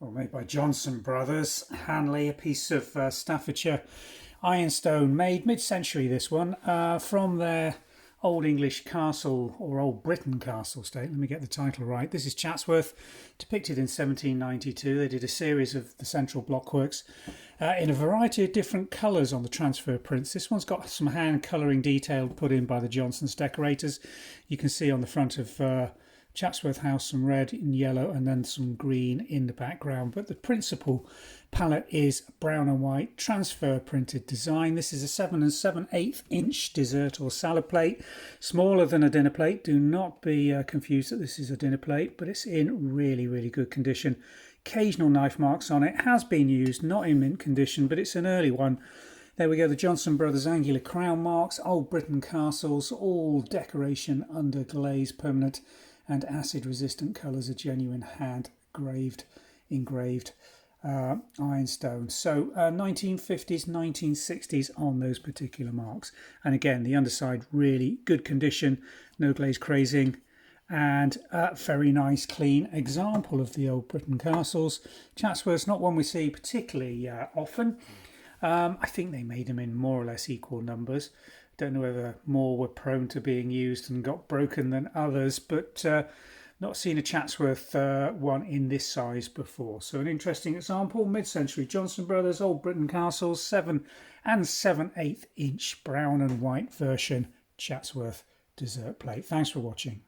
Well, made by Johnson Brothers, Hanley, a piece of Staffordshire ironstone, made mid-century this one, from their Old English castle, or Old Britain castle state. Let me get the title right. This is Chatsworth, depicted in 1792. They did a series of the central blockworks in a variety of different colours on the transfer prints. This one's got some hand colouring detail put in by the Johnsons decorators. You can see on the front of Chatsworth House some red and yellow and then some green in the background, but the principal palette is brown and white transfer printed design. This is a 7 7/8 inch dessert or salad plate, smaller than a dinner plate. Do not be confused that this is a dinner plate, but it's in really good condition. Occasional knife marks on it, has been used, not in mint condition, but it's an early one. There we go, the Johnson Brothers angular crown marks, Old Britain castles, all decoration under glaze, permanent and acid resistant colours, are genuine hand engraved ironstone. So 1950s, 1960s on those particular marks. And again, the underside really good condition, no glaze crazing, and a very nice clean example of the Old Britain castles. Chatsworth's not one we see particularly often. I think they made them in more or less equal numbers. Don't know whether more were prone to being used and got broken than others, but not seen a Chatsworth one in this size before. So an interesting example, mid-century Johnson Brothers, Old Britain castles, 7 7/8 inch brown and white version Chatsworth dessert plate. Thanks for watching.